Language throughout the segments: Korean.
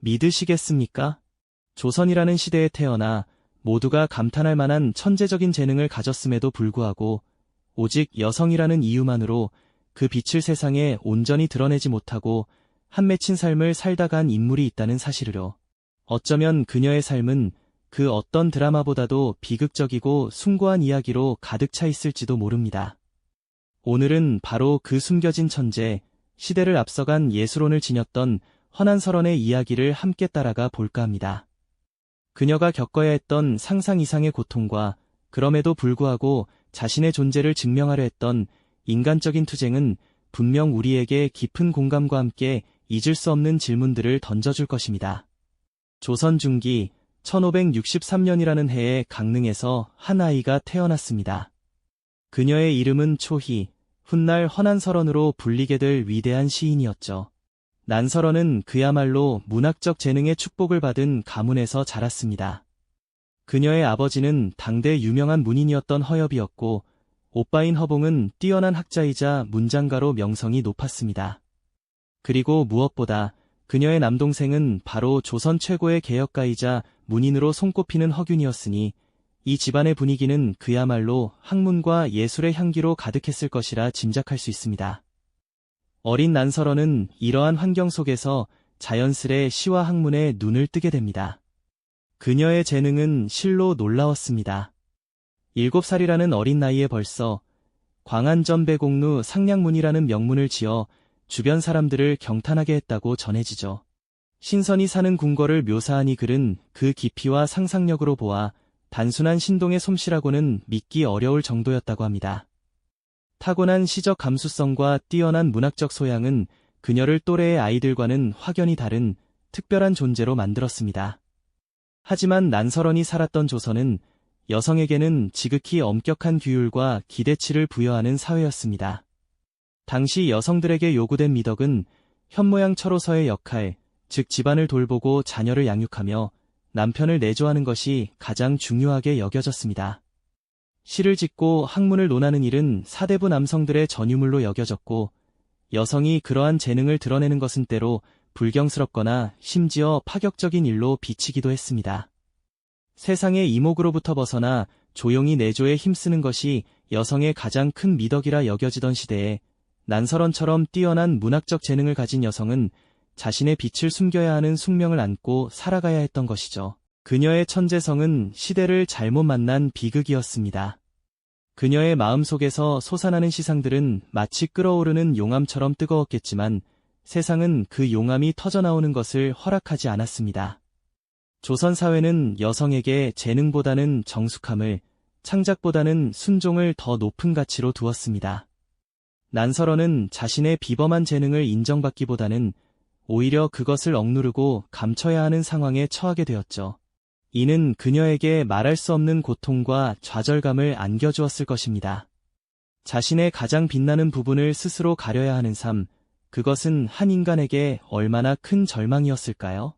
믿으시겠습니까? 조선이라는 시대에 태어나 모두가 감탄할 만한 천재적인 재능을 가졌음에도 불구하고 오직 여성이라는 이유만으로 그 빛을 세상에 온전히 드러내지 못하고 한 맺힌 삶을 살다 간 인물이 있다는 사실을요. 어쩌면 그녀의 삶은 그 어떤 드라마보다도 비극적이고 숭고한 이야기로 가득 차 있을지도 모릅니다. 오늘은 바로 그 숨겨진 천재, 시대를 앞서간 예술혼을 지녔던 허난설원의 이야기를 함께 따라가 볼까 합니다. 그녀가 겪어야 했던 상상 이상의 고통과 그럼에도 불구하고 자신의 존재를 증명하려 했던 인간적인 투쟁은 분명 우리에게 깊은 공감과 함께 잊을 수 없는 질문들을 던져줄 것입니다. 조선 중기 1563년이라는 해에 강릉에서 한 아이가 태어났습니다. 그녀의 이름은 초희, 훗날 허난설원으로 불리게 될 위대한 시인이었죠. 난설원은 그야말로 문학적 재능의 축복을 받은 가문에서 자랐습니다. 그녀의 아버지는 당대 유명한 문인이었던 허엽이었고 오빠인 허봉은 뛰어난 학자이자 문장가로 명성이 높았습니다. 그리고 무엇보다 그녀의 남동생은 바로 조선 최고의 개혁가이자 문인으로 손꼽히는 허균이었으니 이 집안의 분위기는 그야말로 학문과 예술의 향기로 가득했을 것이라 짐작할 수 있습니다. 어린 난설원은 이러한 환경 속에서 자연스레 시와 학문에 눈을 뜨게 됩니다. 그녀의 재능은 실로 놀라웠습니다. 7살이라는 어린 나이에 벌써 광안전배공루 상량문이라는 명문을 지어 주변 사람들을 경탄하게 했다고 전해지죠. 신선이 사는 궁궐을 묘사한 이 글은 그 깊이와 상상력으로 보아 단순한 신동의 솜씨라고는 믿기 어려울 정도였다고 합니다. 타고난 시적 감수성과 뛰어난 문학적 소양은 그녀를 또래의 아이들과는 확연히 다른 특별한 존재로 만들었습니다. 하지만 난설원이 살았던 조선은 여성에게는 지극히 엄격한 규율과 기대치를 부여하는 사회였습니다. 당시 여성들에게 요구된 미덕은 현모양처로서의 역할, 즉 집안을 돌보고 자녀를 양육하며 남편을 내조하는 것이 가장 중요하게 여겨졌습니다. 시를 짓고 학문을 논하는 일은 사대부 남성들의 전유물로 여겨졌고 여성이 그러한 재능을 드러내는 것은 때로 불경스럽거나 심지어 파격적인 일로 비치기도 했습니다. 세상의 이목으로부터 벗어나 조용히 내조에 힘쓰는 것이 여성의 가장 큰 미덕이라 여겨지던 시대에 난설원처럼 뛰어난 문학적 재능을 가진 여성은 자신의 빛을 숨겨야 하는 숙명을 안고 살아가야 했던 것이죠. 그녀의 천재성은 시대를 잘못 만난 비극이었습니다. 그녀의 마음속에서 솟아나는 시상들은 마치 끓어오르는 용암처럼 뜨거웠겠지만 세상은 그 용암이 터져나오는 것을 허락하지 않았습니다. 조선 사회는 여성에게 재능보다는 정숙함을, 창작보다는 순종을 더 높은 가치로 두었습니다. 난설원은 자신의 비범한 재능을 인정받기보다는 오히려 그것을 억누르고 감춰야 하는 상황에 처하게 되었죠. 이는 그녀에게 말할 수 없는 고통과 좌절감을 안겨주었을 것입니다. 자신의 가장 빛나는 부분을 스스로 가려야 하는 삶, 그것은 한 인간에게 얼마나 큰 절망이었을까요?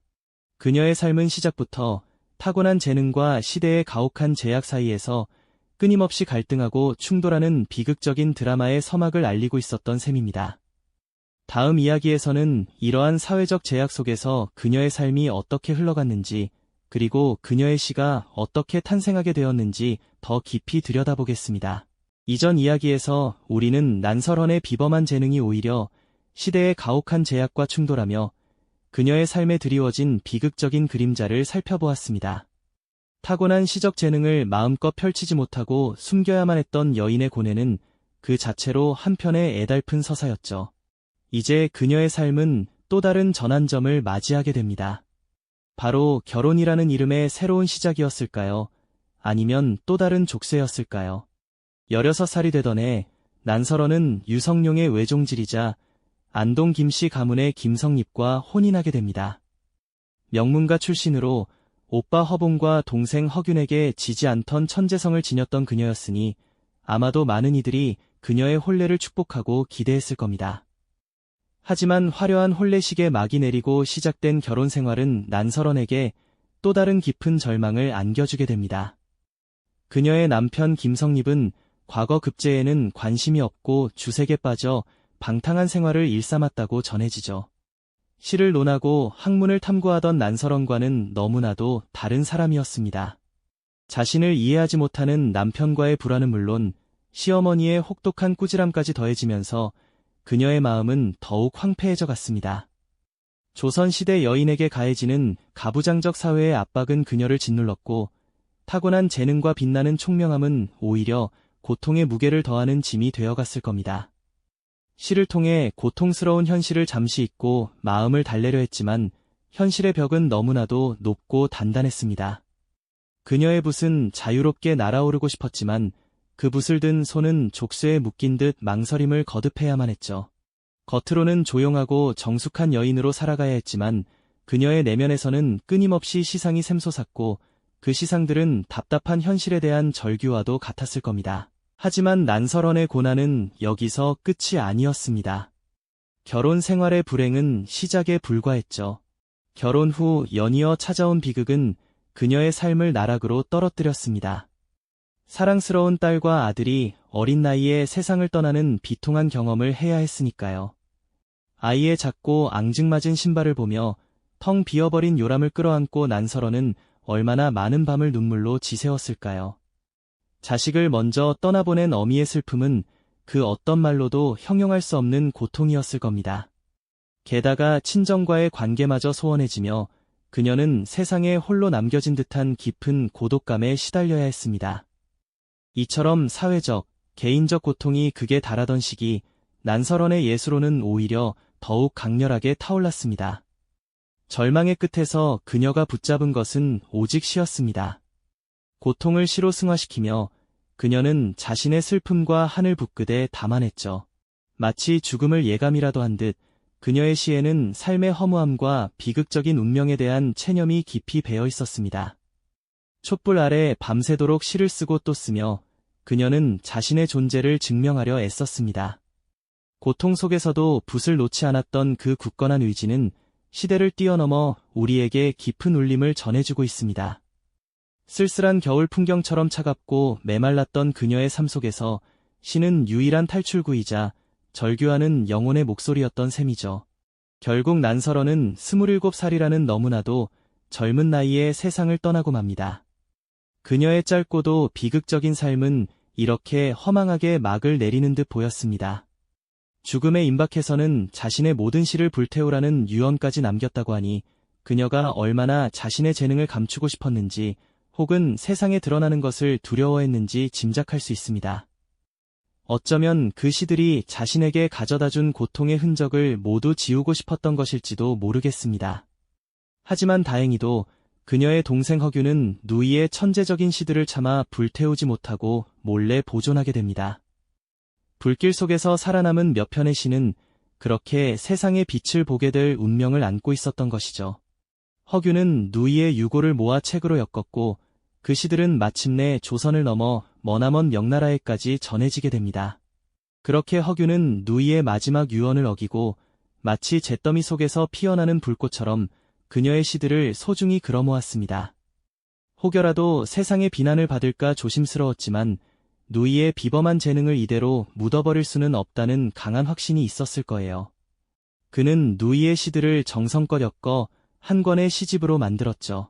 그녀의 삶은 시작부터 타고난 재능과 시대의 가혹한 제약 사이에서 끊임없이 갈등하고 충돌하는 비극적인 드라마의 서막을 알리고 있었던 셈입니다. 다음 이야기에서는 이러한 사회적 제약 속에서 그녀의 삶이 어떻게 흘러갔는지, 그리고 그녀의 시가 어떻게 탄생하게 되었는지 더 깊이 들여다보겠습니다. 이전 이야기에서 우리는 난설원의 비범한 재능이 오히려 시대의 가혹한 제약과 충돌하며 그녀의 삶에 드리워진 비극적인 그림자를 살펴보았습니다. 타고난 시적 재능을 마음껏 펼치지 못하고 숨겨야만 했던 여인의 고뇌는 그 자체로 한편의 애달픈 서사였죠. 이제 그녀의 삶은 또 다른 전환점을 맞이하게 됩니다. 바로 결혼이라는 이름의 새로운 시작이었을까요? 아니면 또 다른 족쇄였을까요? 16살이 되던 해 난설원은 유성룡의 외종질이자 안동 김씨 가문의 김성립과 혼인하게 됩니다. 명문가 출신으로 오빠 허봉과 동생 허균에게 지지 않던 천재성을 지녔던 그녀였으니 아마도 많은 이들이 그녀의 혼례를 축복하고 기대했을 겁니다. 하지만 화려한 혼례식에 막이 내리고 시작된 결혼 생활은 난설원에게 또 다른 깊은 절망을 안겨주게 됩니다. 그녀의 남편 김성립은 과거 급제에는 관심이 없고 주색에 빠져 방탕한 생활을 일삼았다고 전해지죠. 시를 논하고 학문을 탐구하던 난설원과는 너무나도 다른 사람이었습니다. 자신을 이해하지 못하는 남편과의 불화는 물론 시어머니의 혹독한 꾸지람까지 더해지면서 그녀의 마음은 더욱 황폐해져 갔습니다. 조선시대 여인에게 가해지는 가부장적 사회의 압박은 그녀를 짓눌렀고 타고난 재능과 빛나는 총명함은 오히려 고통의 무게를 더하는 짐이 되어갔을 겁니다. 시를 통해 고통스러운 현실을 잠시 잊고 마음을 달래려 했지만 현실의 벽은 너무나도 높고 단단했습니다. 그녀의 붓은 자유롭게 날아오르고 싶었지만 그 붓을 든 손은 족쇄에 묶인 듯 망설임을 거듭해야만 했죠. 겉으로는 조용하고 정숙한 여인으로 살아가야 했지만 그녀의 내면에서는 끊임없이 시상이 샘솟았고 그 시상들은 답답한 현실에 대한 절규와도 같았을 겁니다. 하지만 난설원의 고난은 여기서 끝이 아니었습니다. 결혼 생활의 불행은 시작에 불과했죠. 결혼 후 연이어 찾아온 비극은 그녀의 삶을 나락으로 떨어뜨렸습니다. 사랑스러운 딸과 아들이 어린 나이에 세상을 떠나는 비통한 경험을 해야 했으니까요. 아이의 작고 앙증맞은 신발을 보며 텅 비어버린 요람을 끌어안고 난설원은 얼마나 많은 밤을 눈물로 지새웠을까요. 자식을 먼저 떠나보낸 어미의 슬픔은 그 어떤 말로도 형용할 수 없는 고통이었을 겁니다. 게다가 친정과의 관계마저 소원해지며 그녀는 세상에 홀로 남겨진 듯한 깊은 고독감에 시달려야 했습니다. 이처럼 사회적, 개인적 고통이 극에 달하던 시기 난설원의 예수로는 오히려 더욱 강렬하게 타올랐습니다. 절망의 끝에서 그녀가 붙잡은 것은 오직 시였습니다. 고통을 시로 승화시키며 그녀는 자신의 슬픔과 한을 붓끝에 담아냈죠. 마치 죽음을 예감이라도 한 듯 그녀의 시에는 삶의 허무함과 비극적인 운명에 대한 체념이 깊이 배어 있었습니다. 촛불 아래 밤새도록 시를 쓰고 또 쓰며 그녀는 자신의 존재를 증명하려 애썼습니다. 고통 속에서도 붓을 놓지 않았던 그 굳건한 의지는 시대를 뛰어넘어 우리에게 깊은 울림을 전해주고 있습니다. 쓸쓸한 겨울 풍경처럼 차갑고 메말랐던 그녀의 삶 속에서 시는 유일한 탈출구이자 절규하는 영혼의 목소리였던 셈이죠. 결국 난설원은 27살이라는 너무나도 젊은 나이에 세상을 떠나고 맙니다. 그녀의 짧고도 비극적인 삶은 이렇게 허망하게 막을 내리는 듯 보였습니다. 죽음에 임박해서는 자신의 모든 시를 불태우라는 유언까지 남겼다고 하니 그녀가 얼마나 자신의 재능을 감추고 싶었는지 혹은 세상에 드러나는 것을 두려워했는지 짐작할 수 있습니다. 어쩌면 그 시들이 자신에게 가져다준 고통의 흔적을 모두 지우고 싶었던 것일지도 모르겠습니다. 하지만 다행히도 그녀의 동생 허균은 누이의 천재적인 시들을 참아 불태우지 못하고 몰래 보존하게 됩니다. 불길 속에서 살아남은 몇 편의 시는 그렇게 세상의 빛을 보게 될 운명을 안고 있었던 것이죠. 허균은 누이의 유고를 모아 책으로 엮었고 그 시들은 마침내 조선을 넘어 머나먼 명나라에까지 전해지게 됩니다. 그렇게 허균은 누이의 마지막 유언을 어기고 마치 잿더미 속에서 피어나는 불꽃처럼 그녀의 시들을 소중히 걸어모았습니다. 혹여라도 세상의 비난을 받을까 조심스러웠지만 누이의 비범한 재능을 이대로 묻어버릴 수는 없다는 강한 확신이 있었을 거예요. 그는 누이의 시들을 정성껏 엮어 한 권의 시집으로 만들었죠.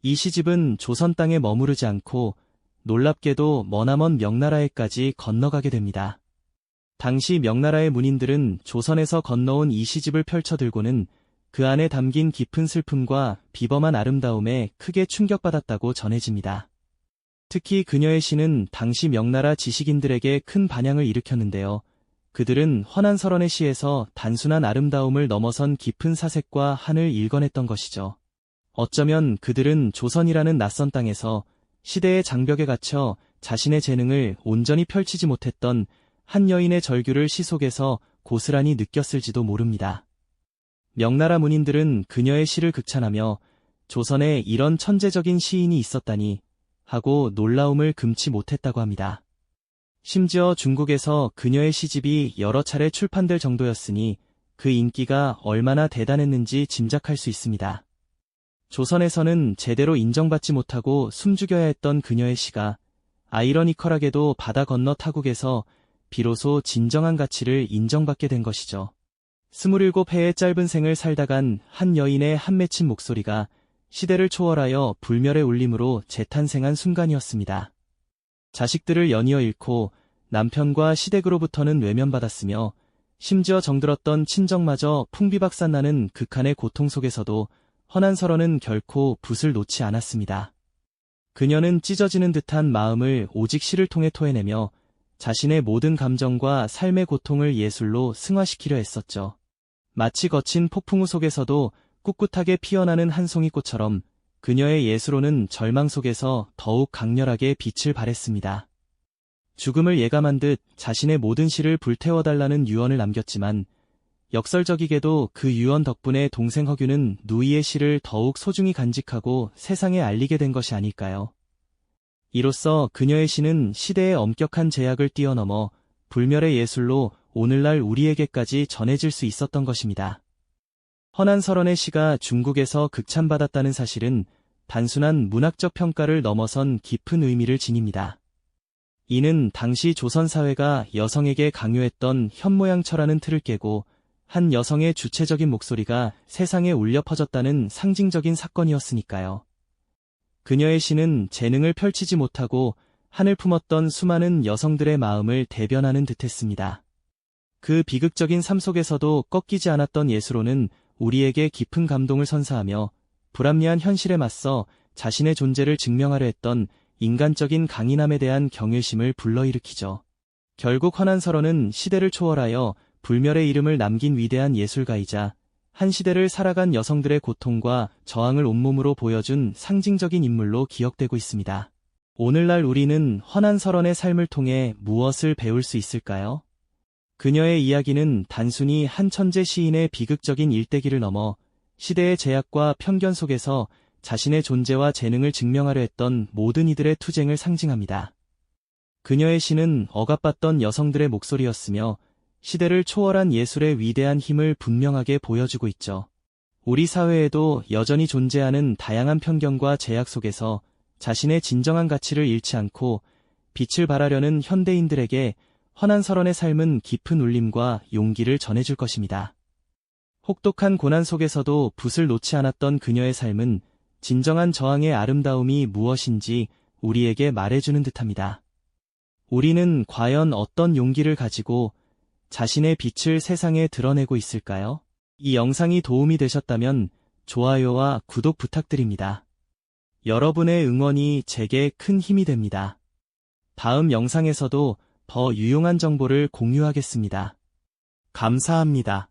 이 시집은 조선 땅에 머무르지 않고 놀랍게도 머나먼 명나라에까지 건너가게 됩니다. 당시 명나라의 문인들은 조선에서 건너온 이 시집을 펼쳐들고는 그 안에 담긴 깊은 슬픔과 비범한 아름다움에 크게 충격받았다고 전해집니다. 특히 그녀의 시는 당시 명나라 지식인들에게 큰 반향을 일으켰는데요. 그들은 허난설원의 시에서 단순한 아름다움을 넘어선 깊은 사색과 한을 일궈냈던 것이죠. 어쩌면 그들은 조선이라는 낯선 땅에서 시대의 장벽에 갇혀 자신의 재능을 온전히 펼치지 못했던 한 여인의 절규를 시 속에서 고스란히 느꼈을지도 모릅니다. 명나라 문인들은 그녀의 시를 극찬하며 조선에 이런 천재적인 시인이 있었다니 하고 놀라움을 금치 못했다고 합니다. 심지어 중국에서 그녀의 시집이 여러 차례 출판될 정도였으니 그 인기가 얼마나 대단했는지 짐작할 수 있습니다. 조선에서는 제대로 인정받지 못하고 숨죽여야 했던 그녀의 시가 아이러니컬하게도 바다 건너 타국에서 비로소 진정한 가치를 인정받게 된 것이죠. 27회의 짧은 생을 살다간 한 여인의 한 맺힌 목소리가 시대를 초월하여 불멸의 울림으로 재탄생한 순간이었습니다. 자식들을 연이어 잃고 남편과 시댁으로부터는 외면받았으며 심지어 정들었던 친정마저 풍비박산나는 극한의 고통 속에서도 허난설원은 결코 붓을 놓지 않았습니다. 그녀는 찢어지는 듯한 마음을 오직 시를 통해 토해내며 자신의 모든 감정과 삶의 고통을 예술로 승화시키려 했었죠. 마치 거친 폭풍우 속에서도 꿋꿋하게 피어나는 한 송이 꽃처럼 그녀의 예술로는 절망 속에서 더욱 강렬하게 빛을 발했습니다. 죽음을 예감한 듯 자신의 모든 시를 불태워달라는 유언을 남겼지만 역설적이게도 그 유언 덕분에 동생 허균은 누이의 시를 더욱 소중히 간직하고 세상에 알리게 된 것이 아닐까요? 이로써 그녀의 시는 시대의 엄격한 제약을 뛰어넘어 불멸의 예술로 오늘날 우리에게까지 전해질 수 있었던 것입니다. 허난설원의 시가 중국에서 극찬받았다는 사실은 단순한 문학적 평가를 넘어선 깊은 의미를 지닙니다. 이는 당시 조선사회가 여성에게 강요했던 현모양처라는 틀을 깨고 한 여성의 주체적인 목소리가 세상에 울려 퍼졌다는 상징적인 사건이었으니까요. 그녀의 시는 재능을 펼치지 못하고 한을 품었던 수많은 여성들의 마음을 대변하는 듯했습니다. 그 비극적인 삶 속에서도 꺾이지 않았던 예술로는 우리에게 깊은 감동을 선사하며 불합리한 현실에 맞서 자신의 존재를 증명하려 했던 인간적인 강인함에 대한 경외심을 불러일으키죠. 결국 허난설원은 시대를 초월하여 불멸의 이름을 남긴 위대한 예술가이자 한 시대를 살아간 여성들의 고통과 저항을 온몸으로 보여준 상징적인 인물로 기억되고 있습니다. 오늘날 우리는 허난설원의 삶을 통해 무엇을 배울 수 있을까요? 그녀의 이야기는 단순히 한 천재 시인의 비극적인 일대기를 넘어 시대의 제약과 편견 속에서 자신의 존재와 재능을 증명하려 했던 모든 이들의 투쟁을 상징합니다. 그녀의 시는 억압받던 여성들의 목소리였으며 시대를 초월한 예술의 위대한 힘을 분명하게 보여주고 있죠. 우리 사회에도 여전히 존재하는 다양한 편견과 제약 속에서 자신의 진정한 가치를 잃지 않고 빛을 발하려는 현대인들에게 허난설원의 삶은 깊은 울림과 용기를 전해줄 것입니다. 혹독한 고난 속에서도 붓을 놓지 않았던 그녀의 삶은 진정한 저항의 아름다움이 무엇인지 우리에게 말해주는 듯합니다. 우리는 과연 어떤 용기를 가지고 자신의 빛을 세상에 드러내고 있을까요? 이 영상이 도움이 되셨다면 좋아요와 구독 부탁드립니다. 여러분의 응원이 제게 큰 힘이 됩니다. 다음 영상에서도 더 유용한 정보를 공유하겠습니다. 감사합니다.